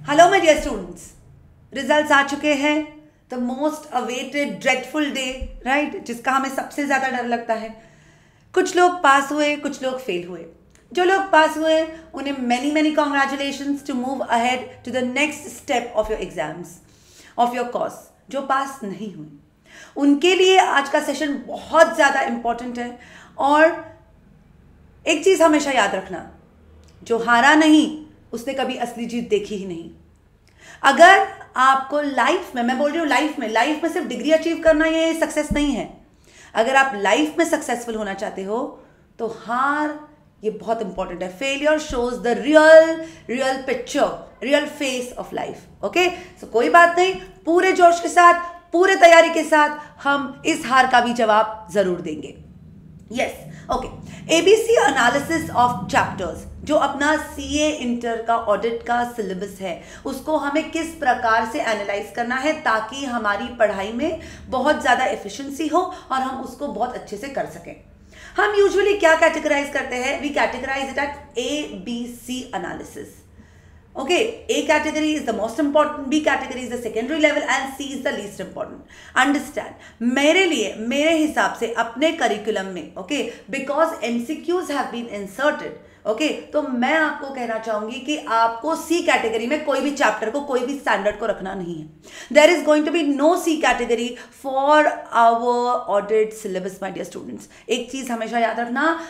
Hello my dear students, results आ चुके हैं। The most awaited dreadful day, right, जिसका हमें सबसे ज़्यादा डर लगता है। कुछ लोग पास हुए, कुछ लोग फेल हुए। जो लोग पास हुए उन्हें many many congratulations to move ahead to the next step of your exams of your course. जो पास नहीं हुए उनके लिए आज का सेशन बहुत ज़्यादा इम्पॉर्टेंट है। और एक चीज़ हमेशा याद रखना, जो हारा नहीं उसने कभी असली जीत देखी ही नहीं। अगर आपको लाइफ में, मैं बोल रही हूँ लाइफ में सिर्फ डिग्री अचीव करना ये सक्सेस नहीं है। अगर आप लाइफ में सक्सेसफुल होना चाहते हो तो हार ये बहुत इंपॉर्टेंट है। Failure shows the real picture, real face of life. Okay, so कोई बात नहीं, पूरे जोश के साथ, पूरे तैयारी के साथ हम इस हार का भी जवाब जरूर देंगे। Yes, okay. ABC analysis of chapters, जो अपना सीए इंटर का ऑडिट का सिलेबस है, उसको हमें किस प्रकार से एनालाइज करना है ताकि हमारी पढ़ाई में बहुत ज़्यादा एफिशिएंसी हो और हम उसको बहुत अच्छे से कर सकें। हम यूजुअली क्या कैटेगराइज करते हैं? We categorize it at A B C analysis. Okay, A category is the most important, B category is the secondary level and C is the least important. Understand? मेरे लिए, मेरे हिसाब से अपने करिकुलम में, okay, because MCQs have been inserted, okay, तो मैं आपको कहना चाहूंगी कि आपको C कैटेगरी में कोई भी चैप्टर को, कोई भी स्टैंडर्ड को रखना नहीं है। There is going to be no C category for our audit syllabus, my dear students. एक चीज हमेशा याद रखना,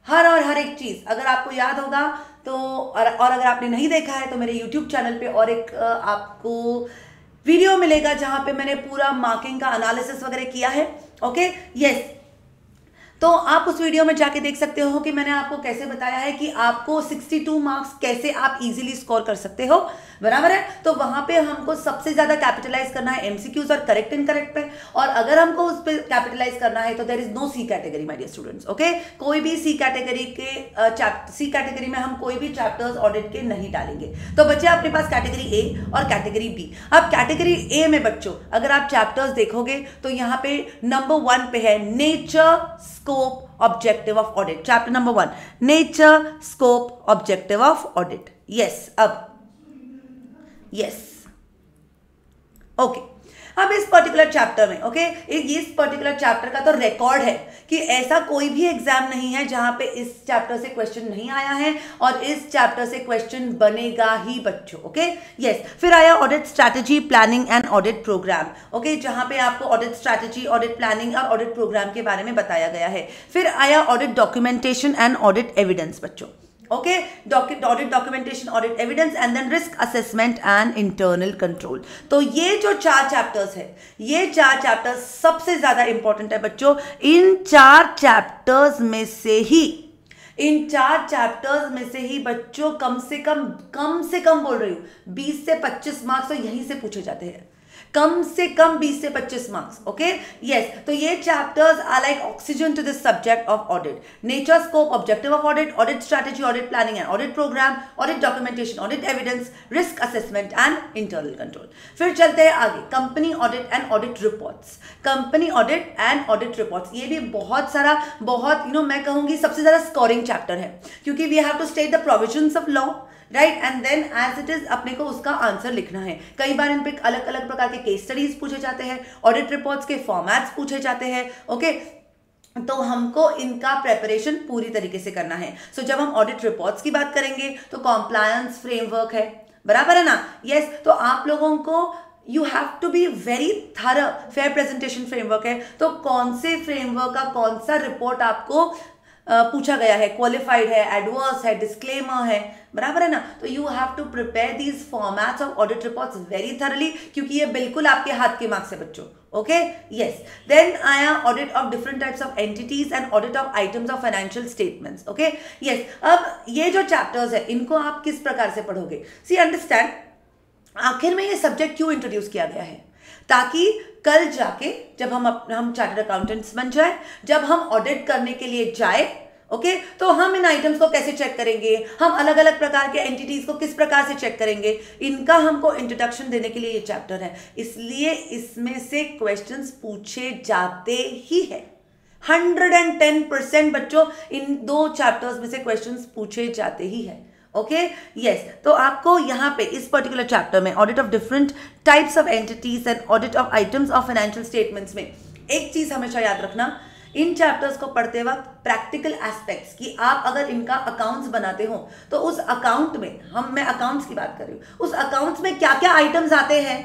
हर एक चीज अगर आपको याद होगा तो, और अगर आपने नहीं देखा है तो मेरे YouTube चैनल पे और एक आपको वीडियो मिलेगा जहां पे मैंने पूरा मार्किंग का एनालिसिस वगैरह किया है। ओके, यस, तो आप उस वीडियो में जाके देख सकते हो कि मैंने आपको कैसे बताया है कि आपको 62 मार्क्स कैसे आप इजीली स्कोर कर सकते हो, बराबर है। तो वहां पे हमको सबसे ज्यादा कैपिटलाइज करना है एमसीक्यूज और करेक्ट इनकरेक्ट पे, और अगर हमको उस पर कैपिटलाइज करना है तो there is no C category my dear students. Okay, कोई भी सी कैटेगरी के सी कैटेगरी में हम कोई भी चैप्टर्स ऑडिट के नहीं डालेंगे। तो बच्चे अपने पास कैटेगरी ए और कैटेगरी बी। अब कैटेगरी ए में बच्चों अगर आप चैप्टर्स देखोगे तो यहाँ पे नंबर 1 पे है nature scope objective of audit. Chapter number 1, nature scope objective of audit. Yes, अब यस, ओके। अब इस पर्टिकुलर चैप्टर में, ओके, इस पर्टिकुलर चैप्टर का तो रिकॉर्ड है कि ऐसा कोई भी एग्जाम नहीं है जहां पे इस चैप्टर से क्वेश्चन नहीं आया है, और इस चैप्टर से क्वेश्चन बनेगा ही बच्चों। Okay, yes. फिर आया audit strategy, planning and audit program. Okay, जहां पे आपको ऑडिट स्ट्रैटेजी, ऑडिट प्लानिंग और ऑडिट प्रोग्राम के बारे में बताया गया है। फिर आया audit documentation and audit evidence बच्चों। Okay, audit documentation, audit evidence and then risk assessment and internal control. तो ये जो 4 चैप्टर्स है, ये 4 चैप्टर्स सबसे ज्यादा इंपॉर्टेंट है बच्चों। इन 4 चैप्टर्स में से ही बच्चों कम से कम बोल रही हूं 20 से 25 मार्क्स तो यहीं से पूछे जाते हैं। कम से कम 20 से 25 मार्क्स। Okay, yes. तो ये chapters are like oxygen to this subject of audit. Nature scope objective of audit, audit strategy, audit planning and audit program, audit documentation, audit evidence, risk assessment and internal control. फिर चलते हैं आगे, company audit and audit reports. Company audit and audit reports, ये भी बहुत सारा, बहुत मैं कहूंगी सबसे ज्यादा स्कोरिंग चैप्टर है, क्योंकि we have to state the provisions of law, right, and then as it is अपने को उसका आंसर लिखना है। कई बार इन पे अलग अलग प्रकार के केस स्टडीज पूछे जाते हैं, ऑडिट रिपोर्ट्स के फॉर्मेट्स पूछे जाते हैं। ओके, तो हमको इनका प्रेपरेशन पूरी तरीके से करना है। सो जब हम ऑडिट रिपोर्ट्स की बात करेंगे तो कॉम्प्लायंस फ्रेमवर्क है, बराबर है ना? यस, तो आप लोगों को you have to be very thorough. Fair presentation framework है, तो कौन से फ्रेमवर्क का कौन सा रिपोर्ट आपको पूछा गया है, क्वालिफाइड है, एडवर्स है, डिस्क्लेमर है, बराबर है ना? तो you have to prepare these formats of audit reports very thoroughly, क्योंकि ये बिल्कुल आपके हाथ के मार्क्स है बच्चों। Okay, yes. देन आया audit of different types of entities and audit of items of financial statements. Okay, yes. अब ये जो चैप्टर्स है इनको आप किस प्रकार से पढ़ोगे? सी अंडरस्टैंड, आखिर में ये सब्जेक्ट क्यों इंट्रोड्यूस किया गया है? ताकि कल जाके जब हम चार्टर्ड अकाउंटेंट्स बन जाए, जब हम ऑडिट करने के लिए जाए, ओके, तो हम इन आइटम्स को कैसे चेक करेंगे, हम अलग अलग प्रकार के एंटिटीज को किस प्रकार से चेक करेंगे, इनका हमको इंट्रोडक्शन देने के लिए ये चैप्टर है। इसलिए इसमें से क्वेश्चंस पूछे जाते ही है। 110% बच्चों इन 2 चैप्टर्स में से क्वेश्चंस पूछे जाते ही है। ओके यस, तो आपको यहाँ पे इस पर्टिकुलर चैप्टर में audit of different types of entities and audit of items of financial statements में एक चीज हमेशा याद रखना, इन चैप्टर्स को पढ़ते वक्त प्रैक्टिकल एस्पेक्ट्स कि आप अगर इनका अकाउंट्स बनाते हो तो उस अकाउंट में, मैं अकाउंट्स की बात कर रही हूँ, उस अकाउंट्स में क्या क्या आइटम्स आते हैं।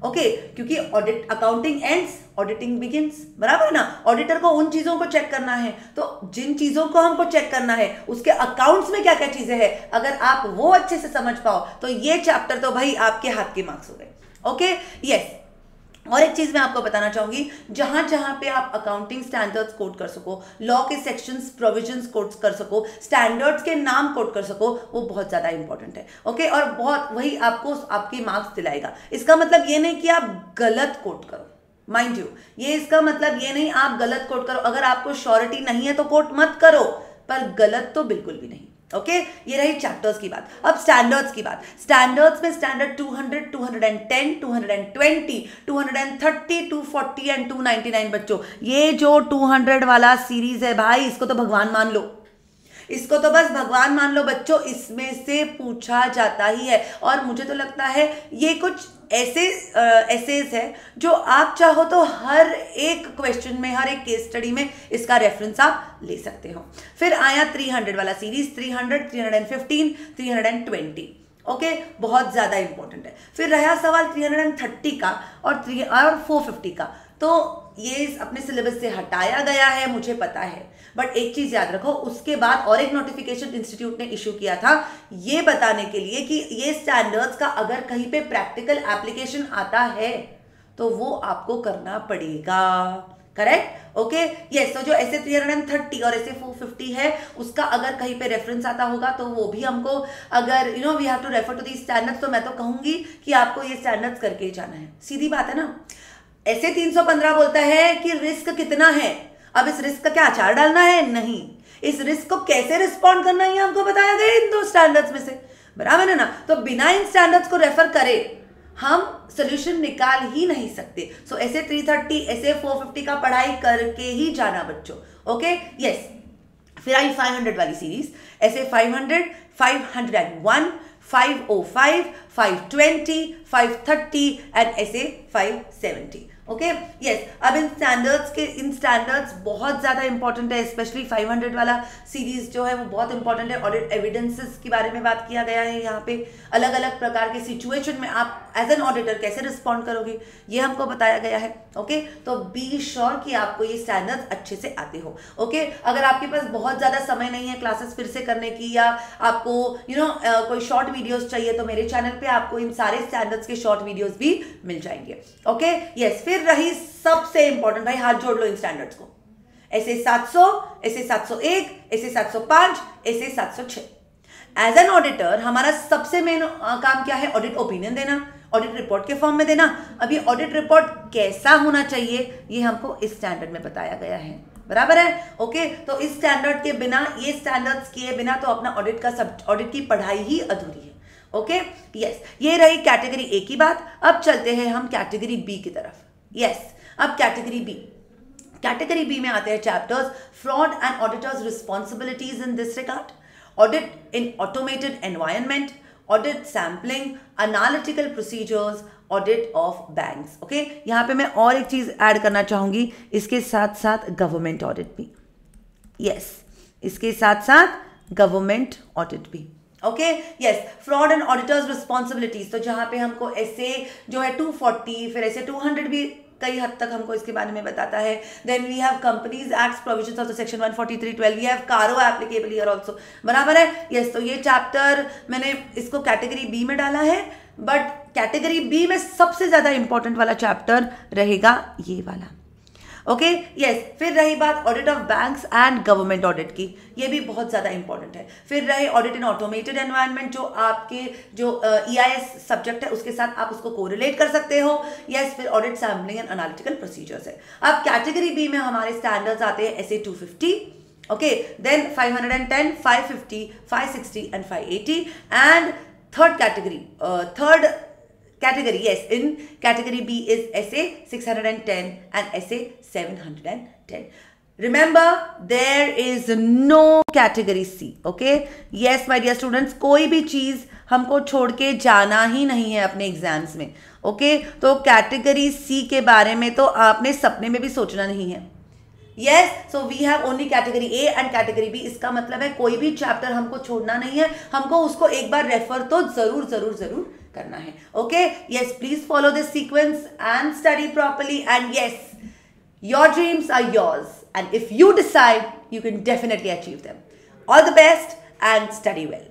ओके क्योंकि audit, accounting ends, auditing begins, बराबर है ना। ऑडिटर को उन चीजों को चेक करना है, तो जिन चीजों को हमको चेक करना है उसके अकाउंट्स में क्या क्या चीजें हैं, अगर आप वो अच्छे से समझ पाओ तो ये चैप्टर तो भाई आपके हाथ के मार्क्स हो गए। ओके यस, और एक चीज मैं आपको बताना चाहूंगी, जहां जहां पे आप अकाउंटिंग स्टैंडर्ड्स कोड कर सको, लॉ के सेक्शंस, प्रोविजंस कोड कर सको, स्टैंडर्ड्स के नाम कोड कर सको, वो बहुत ज्यादा इंपॉर्टेंट है। ओके और बहुत वही आपको आपके मार्क्स दिलाएगा। इसका मतलब ये नहीं कि आप गलत कोड करो, माइंड यू, ये इसका मतलब ये नहीं आप गलत कोड करो। अगर आपको श्योरिटी नहीं है तो कोड मत करो, पर गलत तो बिल्कुल भी नहीं। ओके ये रही चैप्टर्स की बात। अब स्टैंडर्ड्स की बात। स्टैंडर्ड्स में स्टैंडर्ड 200, 210, 220, 230, 240 एंड 299 बच्चों, ये जो 200 वाला सीरीज है भाई, इसको तो भगवान मान लो, इसको तो बस भगवान मान लो बच्चों, इसमें से पूछा जाता ही है। और मुझे तो लगता है ये कुछ ऐसे एसेज है जो आप चाहो तो हर एक क्वेश्चन में, हर एक केस स्टडी में इसका रेफरेंस आप ले सकते हो। फिर आया 300 वाला सीरीज, 300, 315, 320। ओके बहुत ज्यादा इंपॉर्टेंट है। फिर रहा सवाल 330 का और 450 का, तो ये अपने सिलेबस से हटाया गया है, मुझे पता है, बट एक चीज याद रखो, उसके बाद और एक नोटिफिकेशन इंस्टीट्यूट ने इशू किया था ये बताने के लिए कि ये स्टैंडर्ड्स का अगर कहीं पे प्रैक्टिकल एप्लीकेशन आता है तो वो आपको करना पड़ेगा। करेक्ट? ओके यस, तो जो ऐसे 330 और ऐसे 450 है, उसका अगर कहीं पे रेफरेंस आता होगा तो वो भी हमको, अगर we have to refer to the standards, तो मैं तो कहूंगी कि आपको ये स्टैंडर्ड्स करके ही जाना है। सीधी बात है ना। ऐसे 315 बोलता है कि रिस्क कितना है, अब इस रिस्क का क्या अचार डालना है? नहीं, इस रिस्क को कैसे रिस्पॉन्ड करना है हमको बताया गया इन दो स्टैंडर्ड्स में से, बराबर है ना। तो बिना इन स्टैंडर्ड्स को रेफर करे हम सोल्यूशन निकाल ही नहीं सकते। सो ऐसे 330, ऐसे 450 का पढ़ाई करके ही जाना बच्चों। ओके यस, फिर आई 500 वाली सीरीज, ऐसे 500, 501, 505, 520, 530 एंड ऐसे 570। ओके यस, अब इन स्टैंडर्ड्स बहुत ज्यादा इंपॉर्टेंट है, स्पेशली 500 वाला सीरीज जो है वो बहुत इंपॉर्टेंट है। ऑडिट एविडेंसेस के बारे में बात किया गया है यहाँ पे, अलग अलग प्रकार के सिचुएशन में आप एज एन ऑडिटर कैसे रिस्पॉन्ड करोगे ये हमको बताया गया है। ओके तो बी श्योर कि आपको ये स्टैंडर्ड्स अच्छे से आते हो। ओके अगर आपके पास बहुत ज्यादा समय नहीं है क्लासेस फिर से करने की, या आपको कोई शॉर्ट वीडियोस चाहिए, तो मेरे चैनल पे आपको इन सारे स्टैंडर्ड्स के शॉर्ट वीडियोस भी मिल जाएंगे। ओके यस, फिर रही सबसे इंपॉर्टेंट, भाई हाथ जोड़ लो इन स्टैंडर्ड्स को, ऐसे 700, ऐसे 701, ऐसे 705, ऐसे 706। एज एन ऑडिटर हमारा सबसे मेन काम क्या है? ऑडिट ओपिनियन देना, ऑडिट रिपोर्ट के फॉर्म में देना। अभी ऑडिट रिपोर्ट कैसा होना चाहिए ये हमको इस स्टैंडर्ड में बताया गया है, बराबर है। ओके तो इस स्टैंडर्ड के बिना, ये स्टैंडर्ड्स किए बिना तो अपना ऑडिट की पढ़ाई ही अधूरी है। ओके यस, ये रही कैटेगरी ए की बात। अब चलते हैं हम कैटेगरी बी की तरफ। यस अब कैटेगरी बी में आते हैं chapters fraud and auditors responsibilities in this regard, audit in automated environment, audit sampling, analytical procedures, audit of banks. Okay यहाँ पे मैं और एक चीज ऐड करना चाहूंगी, इसके साथ साथ गवर्नमेंट ऑडिट भी। यस इसके साथ साथ गवर्नमेंट ऑडिट भी। Okay yes, fraud and auditors responsibilities, तो जहां पे हमको ऐसे जो है 240, फिर ऐसे 200 भी कई हद तक हमको इसके बारे में बताता है। Then we have companies act provisions of the section 143(12), we have CARO applicable here also, बराबर है। यस तो ये चैप्टर मैंने इसको कैटेगरी बी में डाला है, बट कैटेगरी बी में सबसे ज्यादा इंपॉर्टेंट वाला चैप्टर रहेगा ये वाला। ओके यस, फिर रही बात audit of banks and government audit की, ये भी बहुत ज्यादा इंपॉर्टेंट है। फिर रहे ऑडिट इन ऑटोमेटेड एनवायरनमेंट, जो आपके जो EIS सब्जेक्ट है उसके साथ आप उसको कोरिलेट कर सकते हो। यस फिर audit sampling and analytical procedures है। अब कैटेगरी बी में हमारे स्टैंडर्ड्स आते हैं ऐसे 250, okay then 510, 550, 560 and 580 and third category, yes, in category B is SA 610 and SA 710. Remember, there is no category C. Okay? Yes, my dear students, कोई भी चीज हमको छोड़ के जाना ही नहीं है अपने एग्जाम्स में. ओके तो कैटेगरी सी के बारे में तो आपने सपने में भी सोचना नहीं है. Yes, so we have only category A and category B. इसका मतलब है कोई भी चैप्टर हमको छोड़ना नहीं है, हमको उसको एक बार रेफर तो जरूर जरूर जरूर करना है. Okay, yes, please follow this sequence and study properly. And yes, your dreams are yours, and if you decide, you can definitely achieve them. All the best and study well.